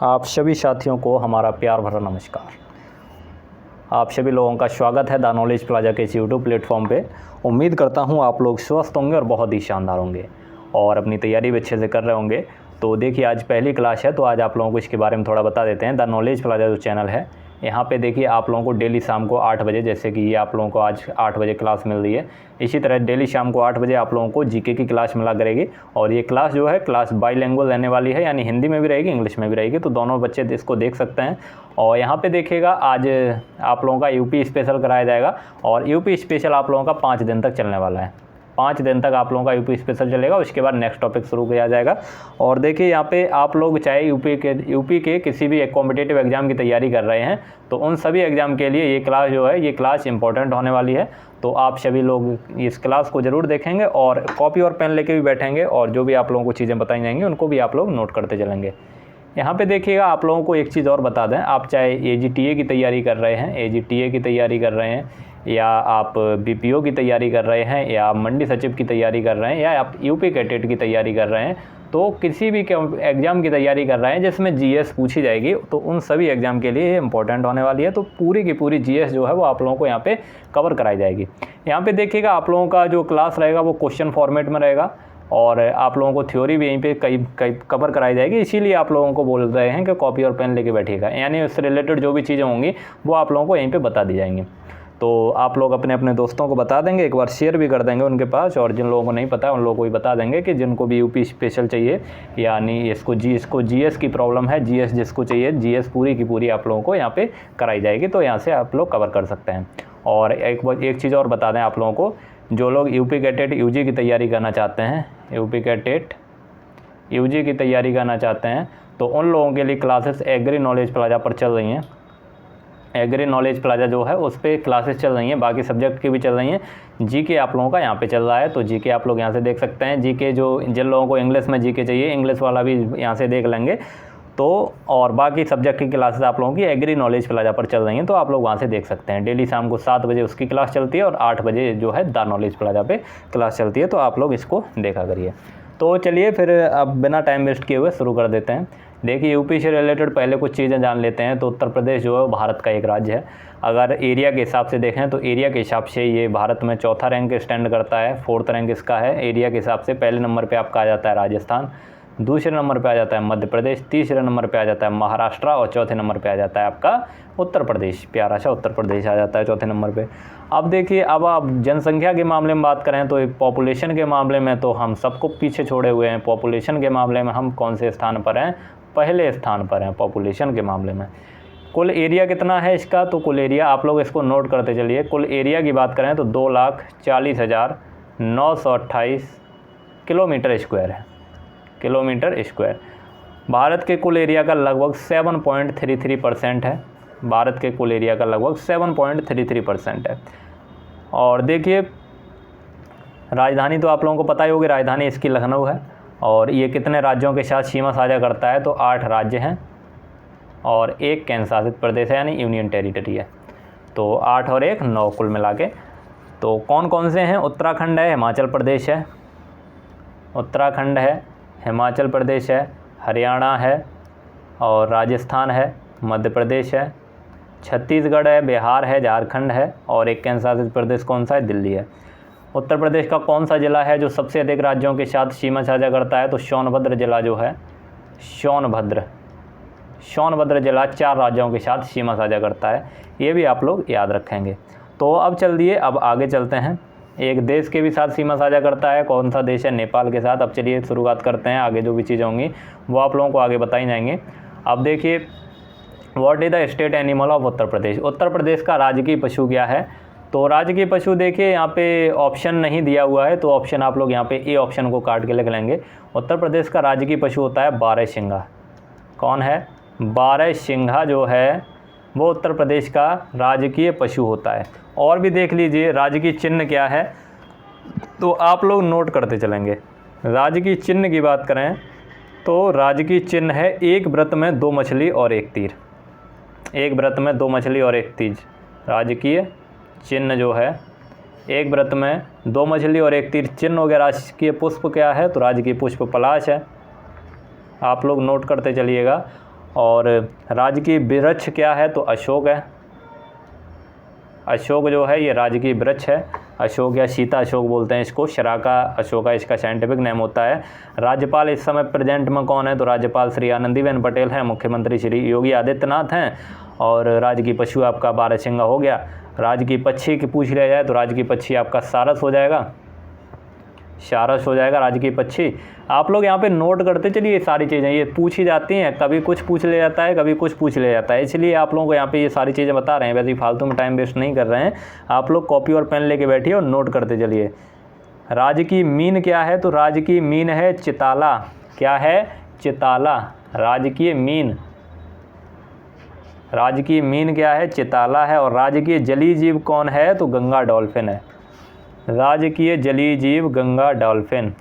आप सभी साथियों को हमारा प्यार भरा नमस्कार। आप सभी लोगों का स्वागत है द नॉलेज प्लाजा के इस यूट्यूब प्लेटफॉर्म पे। उम्मीद करता हूँ आप लोग स्वस्थ होंगे और बहुत ही शानदार होंगे और अपनी तैयारी भी अच्छे से कर रहे होंगे। तो देखिए, आज पहली क्लास है तो आज आप लोगों को इसके बारे में थोड़ा बता देते हैं। द नॉलेज प्लाजा जो चैनल है, यहाँ पे देखिए आप लोगों को डेली शाम को 8 बजे, जैसे कि ये आप लोगों को आज 8 बजे क्लास मिल रही है, इसी तरह डेली शाम को 8 बजे आप लोगों को जीके की क्लास मिला करेगी। और ये क्लास जो है क्लास बाईलैंग्वेज रहने वाली है, यानी हिंदी में भी रहेगी, इंग्लिश में भी रहेगी, तो दोनों बच्चे इसको देख सकते हैं। और यहाँ पे देखिएगा, आज आप लोगों का यूपी स्पेशल कराया जाएगा और यूपी स्पेशल आप लोगों का 5 दिन तक चलने वाला है। 5 दिन तक आप लोगों का यूपी स्पेशल चलेगा, उसके बाद नेक्स्ट टॉपिक शुरू किया जाएगा। और देखिए, यहाँ पे आप लोग चाहे यूपी के किसी भी कॉम्पिटिटिव एग्जाम की तैयारी कर रहे हैं तो उन सभी एग्जाम के लिए ये क्लास जो है, ये क्लास इंपॉर्टेंट होने वाली है। तो आप सभी लोग इस क्लास को ज़रूर देखेंगे और कॉपी और पेन लेके भी बैठेंगे और जो भी आप लोगों को चीज़ें बताई जाएंगी उनको भी आप लोग नोट करते चलेंगे। यहाँ पे देखिएगा, आप लोगों को एक चीज़ और बता दें, आप चाहे AGTA की तैयारी कर रहे हैं, AGTA की तैयारी कर रहे हैं, या आप BPO की तैयारी कर रहे हैं, या आप मंडी सचिव की तैयारी कर रहे हैं, या आप यूपी कैडेट की तैयारी कर रहे हैं, तो किसी भी एग्ज़ाम की तैयारी कर रहे हैं जिसमें GS पूछी जाएगी, तो उन सभी एग्ज़ाम के लिए ये इंपॉर्टेंट होने वाली है। तो पूरी की पूरी GS जो है वो आप लोगों को यहाँ पे कवर कराई जाएगी। यहाँ पे देखिएगा, आप लोगों का जो क्लास रहेगा वो क्वेश्चन फॉर्मेट में रहेगा और आप लोगों को थ्योरी भी यहीं पे कई कवर कराई जाएगी। इसीलिए आप लोगों को बोल रहे हैं कि कॉपी और पेन लेके बैठिएगा, यानी उससे रिलेटेड जो भी चीज़ें होंगी वो आप लोगों को यहीं पे बता दी जाएंगी। तो आप लोग अपने अपने दोस्तों को बता देंगे, एक बार शेयर भी कर देंगे उनके पास, और जिन लोगों को नहीं पता है उन लोगों को भी बता देंगे कि जिनको भी यूपी स्पेशल चाहिए, यानी इसको GS की प्रॉब्लम है, GS जिसको चाहिए, GS पूरी की पूरी आप लोगों को यहाँ पे कराई जाएगी। तो यहाँ से आप लोग कवर कर सकते हैं। और एक चीज़ और बता दें आप लोगों को, जो लोग यूपी कैडेट UG की तैयारी करना चाहते हैं, यूपी कैडेट UG की तैयारी करना चाहते हैं, तो उन लोगों के लिए क्लासेस एग्री नॉलेज प्लाजा पर चल रही हैं। एग्री नॉलेज प्लाजा जो है उस पर क्लासेस चल रही हैं, बाकी सब्जेक्ट की भी चल रही हैं। GK आप लोगों का यहाँ पे चल रहा है, तो GK आप लोग यहाँ से देख सकते हैं। GK जिन लोगों को इंग्लिश में GK चाहिए, इंग्लिश वाला भी यहाँ से देख लेंगे। तो और बाकी सब्जेक्ट की क्लासेस आप लोगों की एग्री नॉलेज प्लाजा पर चल रही हैं, तो आप लोग वहाँ से देख सकते हैं। डेली शाम को 7 बजे उसकी क्लास चलती है और 8 बजे जो है द नॉलेज प्लाजा पे क्लास चलती है, तो आप लोग इसको देखा करिए। तो चलिए फिर अब बिना टाइम वेस्ट किए हुए शुरू कर देते हैं। देखिए, यूपी से रिलेटेड पहले कुछ चीज़ें जान लेते हैं। तो उत्तर प्रदेश जो है भारत का एक राज्य है। अगर एरिया के हिसाब से देखें तो एरिया के हिसाब से ये भारत में चौथा रैंक स्टैंड करता है, 4th रैंक इसका है एरिया के हिसाब से। पहले नंबर पे आपका आ जाता है राजस्थान, दूसरे नंबर पे आ जाता है मध्य प्रदेश, तीसरे नंबर पे आ जाता है महाराष्ट्र और चौथे नंबर पे आ जाता है आपका उत्तर प्रदेश। प्यारा सा उत्तर प्रदेश आ जाता है चौथे नंबर पे। अब देखिए, अब आप जनसंख्या के मामले में बात करें तो पॉपुलेशन के मामले में तो हम सबको पीछे छोड़े हुए हैं। पॉपुलेशन के मामले में हम कौन से स्थान पर हैं? पहले स्थान पर हैं पॉपुलेशन के मामले में। कुल एरिया कितना है इसका? तो कुल एरिया आप लोग इसको नोट करते चलिए। कुल एरिया की बात करें तो 2,40,928 किलोमीटर स्क्वायर है, किलोमीटर स्क्वायर। भारत के कुल एरिया का लगभग 7.33% है। भारत के कुल एरिया का लगभग 7.33% है। और देखिए, राजधानी तो आप लोगों को पता ही होगी, राजधानी इसकी लखनऊ है। और ये कितने राज्यों के साथ सीमा साझा करता है? तो 8 राज्य हैं और 1 केंद्र शासित प्रदेश है, यानी यूनियन टेरिटरी है। तो 8 और 1 9 कुल मिला के। तो कौन कौन से हैं? उत्तराखंड है, हिमाचल प्रदेश है, उत्तराखंड है, हिमाचल प्रदेश है, हरियाणा है और राजस्थान है, मध्य प्रदेश है, छत्तीसगढ़ है, बिहार है, झारखंड है और 1 केंद्र शासित प्रदेश कौन सा है? दिल्ली है। उत्तर प्रदेश का कौन सा ज़िला है जो सबसे अधिक राज्यों के साथ सीमा साझा करता है? तो सोनभद्र ज़िला जो है, सोनभद्र ज़िला 4 राज्यों के साथ सीमा साझा करता है। ये भी आप लोग याद रखेंगे। तो अब चलिए, अब आगे चलते हैं। एक देश के भी साथ सीमा साझा करता है, कौन सा देश है? नेपाल के साथ। अब चलिए शुरुआत करते हैं, आगे जो भी चीज़ें होंगी वो आप लोगों को आगे बताई जाएंगी। अब देखिए, what is the state animal of Uttar Pradesh? Uttar Pradesh का राजकीय पशु क्या है? तो राजकीय पशु देखिए, यहाँ पे ऑप्शन नहीं दिया हुआ है, तो ऑप्शन आप लोग यहाँ पे ए ऑप्शन को काट के लिख लेंगे। उत्तर प्रदेश का राजकीय पशु होता है बारहसिंघा। कौन है? बारहसिंघा जो है वो उत्तर प्रदेश का राजकीय पशु होता है। और भी देख लीजिए, राजकीय चिन्ह क्या है, तो आप लोग नोट करते चलेंगे। राजकीय चिन्ह की बात करें तो राजकीय चिन्ह है 1 व्रत में 2 मछली और 1 तीर। 1 व्रत में 2 मछली और 1 तीर राजकीय चिन्ह जो है, 1 व्रत में 2 मछली और 1 तीर चिन्ह हो गया। राजकीय पुष्प क्या है? तो राजकीय पुष्प पलाश है। आप लोग नोट करते चलिएगा। और राजकीय वृक्ष क्या है, तो अशोक है। अशोक जो है ये राजकीय वृक्ष है, अशोक या सीता अशोक बोलते हैं इसको, शराका अशोका इसका साइंटिफिक नेम होता है। राज्यपाल इस समय प्रेजेंट में कौन है, तो राज्यपाल श्री आनंदीबेन पटेल हैं, मुख्यमंत्री श्री योगी आदित्यनाथ हैं। और राजकीय पशु आपका बारहसिंगा हो गया। राजकीय पक्षी की पूछ लिया जाए तो राजकीय पक्षी आपका सारस हो जाएगा, सारस हो जाएगा राजकीय पक्षी। आप लोग यहाँ पे नोट करते चलिए, ये सारी चीज़ें ये पूछी जाती हैं, कभी कुछ पूछ लिया जाता है, कभी कुछ पूछ लिया जाता है, इसलिए आप लोगों को यहाँ पे ये सारी चीज़ें बता रहे हैं। वैसे ही फालतू में टाइम वेस्ट नहीं कर रहे हैं, आप लोग कॉपी और पेन लेके बैठिए और नोट करते चलिए। राजकीय मीन क्या है, तो राजकीय मीन है चिताला। क्या है, चिताला। राजकीय मीन, राजकीय मीन क्या है, चिताला है। और राजकीय जलीय जीव कौन है, तो गंगा डॉल्फिन है। राजकीय जलीय जीव गंगा डॉल्फिन,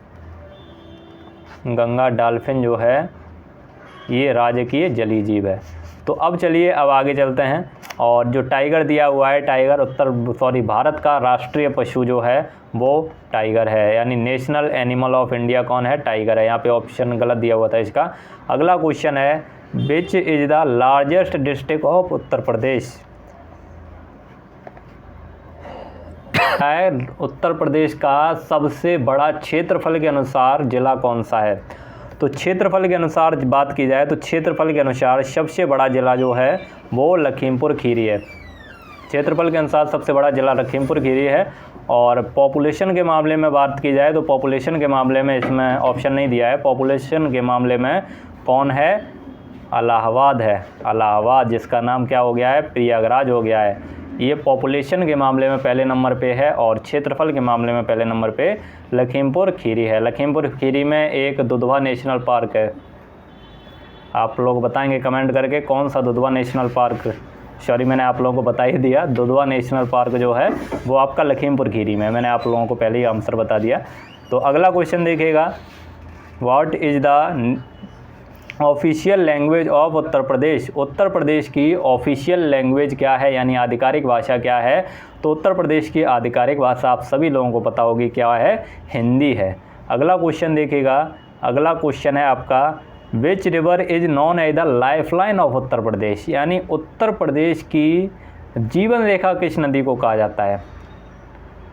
गंगा डॉल्फिन जो है ये राजकीय जलीय जीव है। तो अब चलिए अब आगे चलते हैं। और जो टाइगर दिया हुआ है, टाइगर भारत का राष्ट्रीय पशु जो है वो टाइगर है, यानी नेशनल एनिमल ऑफ इंडिया कौन है, टाइगर है। यहाँ पे ऑप्शन गलत दिया हुआ था इसका। अगला क्वेश्चन है, which is the largest district of Uttar Pradesh. है उत्तर प्रदेश का सबसे बड़ा क्षेत्रफल के अनुसार जिला कौन सा है, तो क्षेत्रफल के अनुसार बात की जाए तो क्षेत्रफल के अनुसार सबसे बड़ा जिला जो है वो लखीमपुर खीरी है। क्षेत्रफल के अनुसार सबसे बड़ा जिला लखीमपुर खीरी है। और पॉपुलेशन के मामले में बात की जाए तो पॉपुलेशन के मामले में इसमें ऑप्शन नहीं दिया है। पॉपुलेशन के मामले में कौन है, इलाहाबाद है। इलाहाबाद जिसका नाम क्या हो गया है, प्रयागराज हो गया है। ये पॉपुलेशन के मामले में पहले नंबर पे है और क्षेत्रफल के मामले में पहले नंबर पे लखीमपुर खीरी है। लखीमपुर खीरी में एक दुधवा नेशनल पार्क है। आप लोग बताएंगे कमेंट करके कौन सा दुधवा नेशनल पार्क, सॉरी मैंने आप लोगों को बता ही दिया, दुधवा नेशनल पार्क जो है वो आपका लखीमपुर खीरी में, मैंने आप लोगों को पहले ही आंसर बता दिया। तो अगला क्वेश्चन देखिएगा, what is the official language of Uttar Pradesh. Uttar Pradesh की ऑफिशियल लैंग्वेज क्या है, यानी आधिकारिक भाषा क्या है, तो उत्तर प्रदेश की आधिकारिक भाषा आप सभी लोगों को पता होगी क्या है, हिंदी है। अगला क्वेश्चन देखिएगा, अगला क्वेश्चन है आपका, which river is known as the life line of Uttar Pradesh, यानी उत्तर प्रदेश की जीवन रेखा किस नदी को कहा जाता है।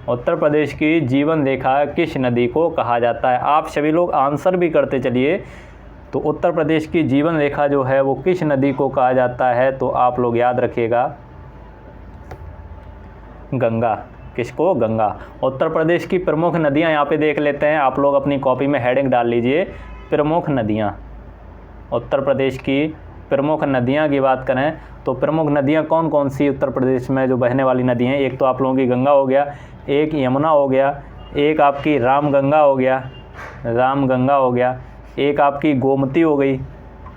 उत्तर प्रदेश की जीवन रेखा किस नदी को कहा जाता है। आप सभी लोग आंसर भी करते चलिए। तो उत्तर प्रदेश की जीवन रेखा जो है वो किस नदी को कहा जाता है, तो आप लोग याद रखिएगा गंगा। किसको, गंगा। उत्तर प्रदेश की प्रमुख नदियां यहाँ पे देख लेते हैं, आप लोग अपनी कॉपी में हेडिंग डाल लीजिए, प्रमुख नदियां। उत्तर प्रदेश की प्रमुख नदियां की बात करें तो प्रमुख नदियां कौन कौन सी उत्तर प्रदेश में जो बहने वाली नदी हैं, एक तो आप लोगों की गंगा हो गया, एक यमुना हो गया, एक आपकी रामगंगा हो गया, रामगंगा हो गया, एक आपकी गोमती हो गई,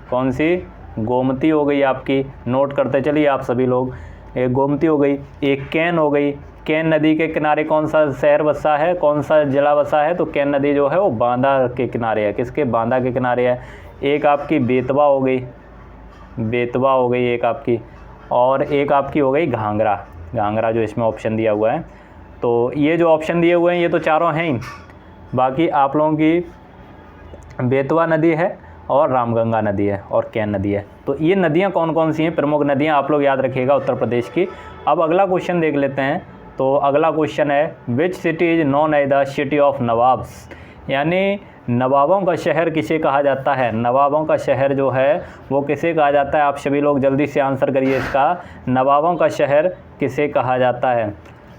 कौन सी, गोमती हो गई आपकी, नोट करते चलिए आप सभी लोग, एक गोमती हो गई, एक कैन हो गई। कैन नदी के किनारे कौन सा शहर बसा है, कौन सा जिला बसा है, तो कैन नदी जो है वो बांदा के किनारे है। किसके, बांदा के किनारे है। एक आपकी बेतवा हो गई, बेतवा हो गई एक आपकी, और एक आपकी हो गई घाघरा, घाघरा जो इसमें ऑप्शन दिया हुआ है। तो ये जो ऑप्शन दिए हुए हैं ये तो चारों हैं ही, बाकी आप लोगों की बेतवा नदी है और रामगंगा नदी है और कैन नदी है। तो ये नदियाँ कौन कौन सी हैं, प्रमुख नदियाँ आप लोग याद रखिएगा उत्तर प्रदेश की। अब अगला क्वेश्चन देख लेते हैं। तो अगला क्वेश्चन है, which city is known as the city of nawabs, यानी नवाबों का शहर किसे कहा जाता है। नवाबों का शहर जो है वो किसे कहा जाता है, आप सभी लोग जल्दी से आंसर करिए इसका, नवाबों का शहर किसे कहा जाता है।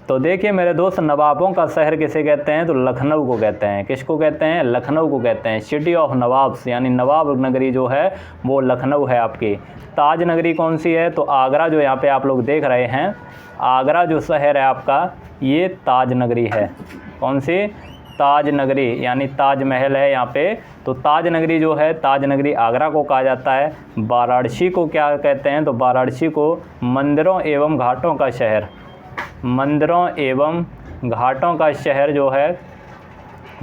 तो देखिए मेरे दोस्त, नवाबों का शहर किसे कहते हैं, तो लखनऊ को कहते हैं। किसको कहते हैं, लखनऊ को कहते हैं। सिटी ऑफ नवाब्स, यानी नवाब नगरी जो है वो लखनऊ है आपकी। ताज नगरी कौन सी है, तो आगरा जो यहाँ पे आप लोग देख रहे हैं, आगरा जो शहर है आपका ये ताज नगरी है। कौन सी, ताज नगरी, यानी ताज महल है यहाँ पे। तो ताज नगरी जो है, ताज नगरी आगरा को कहा जाता है। वाराणसी को क्या कहते हैं, तो वाराणसी को मंदिरों एवं घाटों का शहर, मंदिरों एवं घाटों का शहर जो है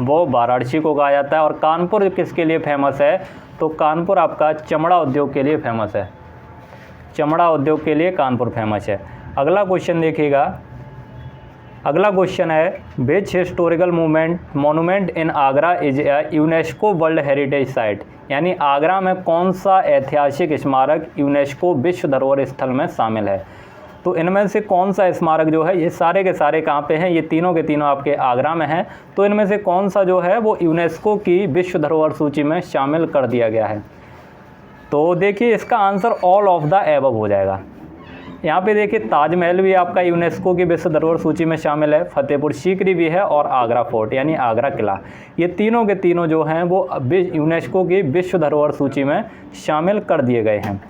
वो वाराणसी को कहा जाता है। और कानपुर किसके लिए फेमस है, तो कानपुर आपका चमड़ा उद्योग के लिए फेमस है। चमड़ा उद्योग के लिए कानपुर फेमस है। अगला क्वेश्चन देखिएगा, अगला क्वेश्चन है विच historical monument in Agra is UNESCO world heritage site, यानी आगरा में कौन सा ऐतिहासिक स्मारक यूनेस्को विश्व धरोहर स्थल में शामिल है। तो इनमें से कौन सा स्मारक जो है, ये सारे के सारे कहाँ पे हैं, ये तीनों के तीनों आपके आगरा में हैं। तो इनमें से कौन सा जो है वो यूनेस्को की विश्व धरोहर सूची में शामिल कर दिया गया है। तो देखिए इसका answer all of the above हो जाएगा। यहाँ पे देखिए ताजमहल भी आपका यूनेस्को की विश्व धरोहर सूची में शामिल है, फतेहपुर सीकरी भी है और आगरा फोर्ट यानी आगरा किला, ये तीनों के तीनों जो हैं वो यूनेस्को की विश्व धरोहर सूची में शामिल कर दिए गए हैं।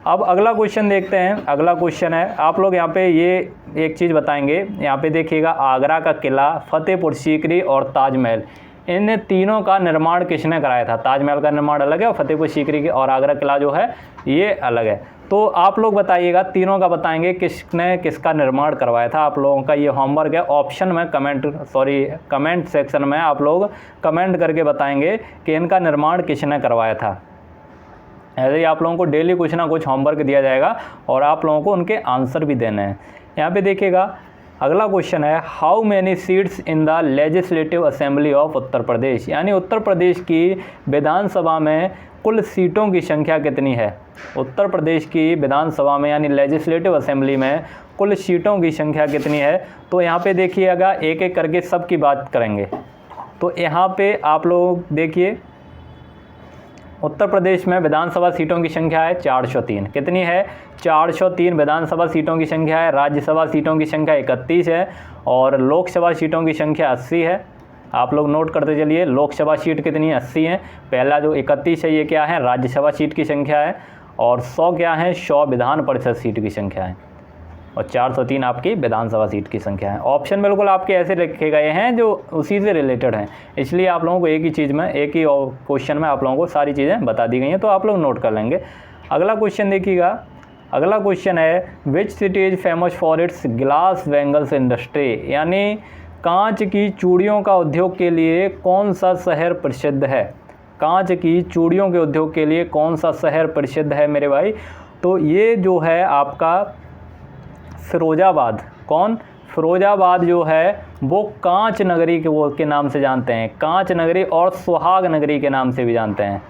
अब अगला क्वेश्चन देखते हैं। अगला क्वेश्चन है, आप लोग यहाँ पे ये एक चीज़ बताएंगे, यहाँ पे देखिएगा आगरा का किला, फतेहपुर सीकरी और ताजमहल, इन तीनों का निर्माण किसने कराया था। ताजमहल का निर्माण अलग है और फतेहपुर सीकरी की और आगरा किला जो है ये अलग है। तो आप लोग बताइएगा, तीनों का बताएंगे किसने किसका निर्माण करवाया था। आप लोगों का ये होमवर्क है, ऑप्शन में कमेंट सेक्शन में आप लोग कमेंट करके बताएंगे कि इनका निर्माण किसने करवाया था। ऐसे ही आप लोगों को डेली कुछ ना कुछ होमवर्क दिया जाएगा और आप लोगों को उनके आंसर भी देने हैं। यहाँ पे देखिएगा अगला क्वेश्चन है how many seats in the legislative assembly of Uttar Pradesh, यानी उत्तर प्रदेश की विधानसभा में कुल सीटों की संख्या कितनी है। उत्तर प्रदेश की विधानसभा में यानी लेजिस्लेटिव असेंबली में कुल सीटों की संख्या कितनी है। तो यहाँ पे देखिएगा एक एक करके सब की बात करेंगे। तो यहाँ पे आप लोग देखिए उत्तर प्रदेश में विधानसभा सीटों की संख्या है 403। कितनी है, 403 विधानसभा सीटों की संख्या है। राज्यसभा सीटों की संख्या 31 है और लोकसभा सीटों की संख्या 80 है। आप लोग नोट करते चलिए, लोकसभा सीट कितनी है, 80 है। पहला जो 31 है ये क्या है, राज्यसभा सीट की संख्या है और 100 क्या है, 100 विधान परिषद सीट की संख्या है और 403 आपकी विधानसभा सीट की संख्या है। ऑप्शन बिल्कुल आपके ऐसे रखे गए हैं जो उसी से रिलेटेड हैं, इसलिए आप लोगों को एक ही चीज़ में एक ही क्वेश्चन में आप लोगों को सारी चीज़ें बता दी गई हैं, तो आप लोग नोट कर लेंगे। अगला क्वेश्चन देखिएगा, अगला क्वेश्चन है which city is famous for its glass bangles industry, यानी कांच की चूड़ियों का उद्योग के लिए कौन सा शहर प्रसिद्ध है। कांच की चूड़ियों के उद्योग के लिए कौन सा शहर प्रसिद्ध है मेरे भाई। तो ये जो है आपका फिरोजाबाद, कौन, फिरोजाबाद जो है वो कांच नगरी के नाम से जानते हैं। कांच नगरी और सुहाग नगरी के नाम से भी जानते हैं।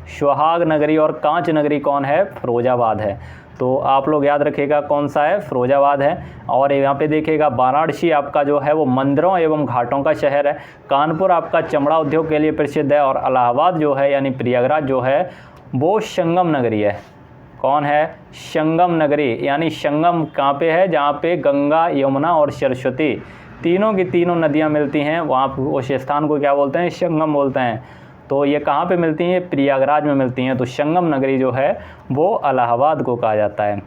सुहाग नगरी और कांच नगरी कौन है, फिरोजाबाद है। तो आप लोग याद रखिएगा कौन सा है, फिरोजाबाद है। और यहाँ पे देखिएगा वाराणसी आपका जो है वो मंदिरों एवं घाटों का शहर है। कानपुर आपका चमड़ा उद्योग के लिए प्रसिद्ध है और इलाहाबाद जो है यानी प्रयागराज जो है वो संगम नगरी है। कौन है, संगम नगरी, यानी संगम कहाँ पे है, जहाँ पे गंगा, यमुना और सरस्वती तीनों की तीनों नदियाँ मिलती हैं, वहाँ उस स्थान को क्या बोलते हैं, संगम बोलते हैं। तो ये कहाँ पे मिलती हैं, प्रयागराज में मिलती हैं। तो संगम नगरी जो है वो इलाहाबाद को कहा जाता है।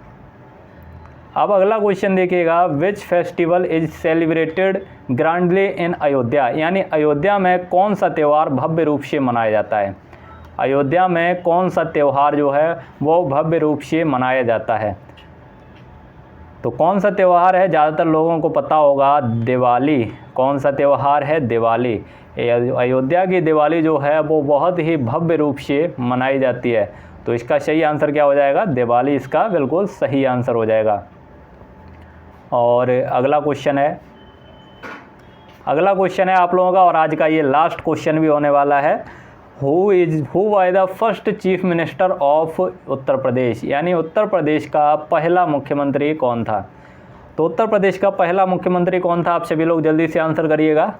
अब अगला क्वेश्चन देखिएगा which festival is celebrated grandly in Ayodhya, यानी अयोध्या में कौन सा त्यौहार भव्य रूप से मनाया जाता है। अयोध्या में कौन सा त्यौहार जो है वो भव्य रूप से मनाया जाता है। तो कौन सा त्यौहार है, ज़्यादातर लोगों को पता होगा, दिवाली। कौन सा त्यौहार है, दिवाली। अयोध्या की दिवाली जो है वो बहुत ही भव्य रूप से मनाई जाती है। तो इसका सही आंसर क्या हो जाएगा, दिवाली इसका बिल्कुल सही आंसर हो जाएगा। और अगला क्वेश्चन है, आप लोगों का और आज का ये लास्ट क्वेश्चन भी होने वाला है। Who was the first chief minister of Uttar Pradesh, यानी उत्तर प्रदेश का पहला मुख्यमंत्री कौन था। तो उत्तर प्रदेश का पहला मुख्यमंत्री कौन था, आप सभी लोग जल्दी से आंसर करिएगा।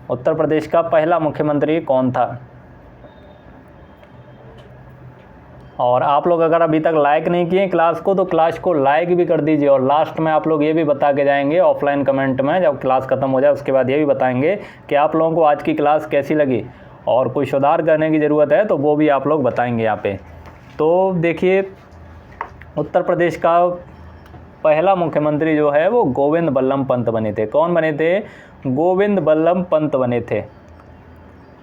उत्तर प्रदेश का पहला मुख्यमंत्री कौन था। और आप लोग अगर अभी तक लाइक नहीं किए क्लास को तो क्लास को लाइक भी कर दीजिए। और लास्ट में आप लोग ये भी बता के जाएंगे ऑफलाइन कमेंट में, जब क्लास ख़त्म हो जाए उसके बाद ये भी बताएंगे कि आप लोगों को आज की क्लास कैसी लगी और कोई सुधार करने की ज़रूरत है तो वो भी आप लोग बताएंगे यहाँ पे। तो देखिए उत्तर प्रदेश का पहला मुख्यमंत्री जो है वो गोविंद बल्लभ पंत बने थे। कौन बने थे, गोविंद बल्लभ पंत बने थे।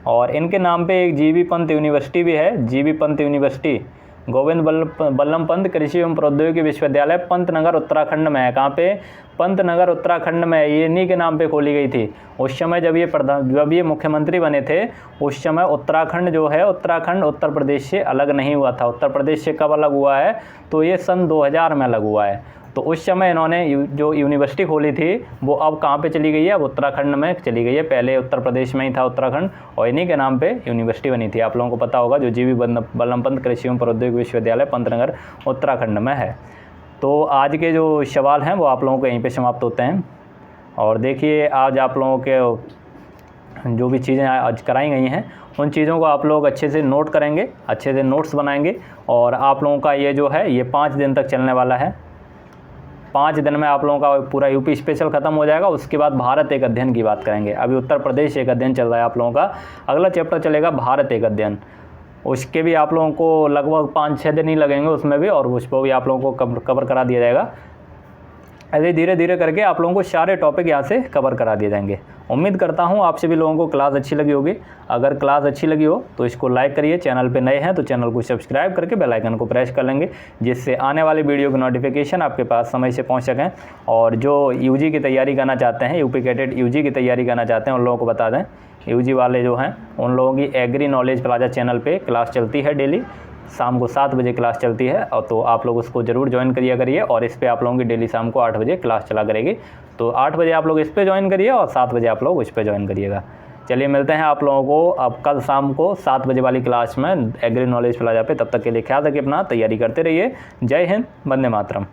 और इनके नाम पे एक जीबी पंत यूनिवर्सिटी भी है, जीबी पंत यूनिवर्सिटी। गोविंद बल्लभ पंत कृषि एवं प्रौद्योगिकी विश्वविद्यालय पंतनगर उत्तराखंड में है। कहाँ पे, पंतनगर उत्तराखंड में। ये इन्हीं के नाम पे खोली गई थी। उस समय जब ये मुख्यमंत्री बने थे उस समय उत्तराखंड जो है, उत्तराखंड उत्तर प्रदेश से अलग नहीं हुआ था। उत्तर प्रदेश से कब अलग हुआ है, तो ये सन 2000 में अलग हुआ है। तो उस समय इन्होंने जो यूनिवर्सिटी खोली थी वो अब कहाँ पे चली गई है, अब उत्तराखंड में चली गई है। पहले उत्तर प्रदेश में ही था उत्तराखंड, और इन्हीं के नाम पे यूनिवर्सिटी बनी थी। आप लोगों को पता होगा, जो जीवी बल्लभ पंत कृषि एवं प्रौद्योगिकी विश्वविद्यालय पंतनगर उत्तराखंड में है। तो आज के जो सवाल हैं वो आप लोगों को यहीं पे समाप्त होते हैं। और देखिए, आज आप लोगों के जो भी चीज़ें आज कराई गई हैं उन चीज़ों को आप लोग अच्छे से नोट करेंगे, अच्छे से नोट्स बनाएंगे। और आप लोगों का ये जो है ये 5 दिन तक चलने वाला है। 5 दिन में आप लोगों का पूरा यूपी स्पेशल ख़त्म हो जाएगा। उसके बाद भारत एक अध्ययन की बात करेंगे। अभी उत्तर प्रदेश एक अध्ययन चल रहा है आप लोगों का, अगला चैप्टर चलेगा भारत एक अध्ययन। उसके भी आप लोगों को लगभग 5-6 दिन ही लगेंगे उसमें भी, और उसको भी आप लोगों को कवर करा दिया जाएगा। ऐसे धीरे धीरे करके आप लोगों को सारे टॉपिक यहाँ से कवर करा दिए जाएंगे। उम्मीद करता हूँ आप सभी लोगों को क्लास अच्छी लगी होगी। अगर क्लास अच्छी लगी हो तो इसको लाइक करिए, चैनल पे नए हैं तो चैनल को सब्सक्राइब करके बेल आइकन को प्रेस कर लेंगे, जिससे आने वाली वीडियो की नोटिफिकेशन आपके पास समय से पहुँच सकें। और जो यूजी की तैयारी करना चाहते हैं, यूपी कैडेट यूजी की तैयारी करना चाहते हैं, उन लोगों को बता दें, यूजी वाले जो हैं उन लोगों की एग्री नॉलेज प्लाजा चैनल पर क्लास चलती है डेली शाम को 7 बजे क्लास चलती है। और तो आप लोग उसको ज़रूर ज्वाइन करिए करिए। और इस पे आप लोगों की डेली शाम को 8 बजे क्लास चला करेगी। तो 8 बजे आप लोग इस पे ज्वाइन करिए और 7 बजे आप लोग उस पे ज्वाइन करिएगा। चलिए, मिलते हैं आप लोगों को अब कल शाम को 7 बजे वाली क्लास में एग्री नॉलेज प्लाजा पे। तब तक के लिए ख्याल रखिए अपना, तैयारी करते रहिए। जय हिंद, वंदे मातरम।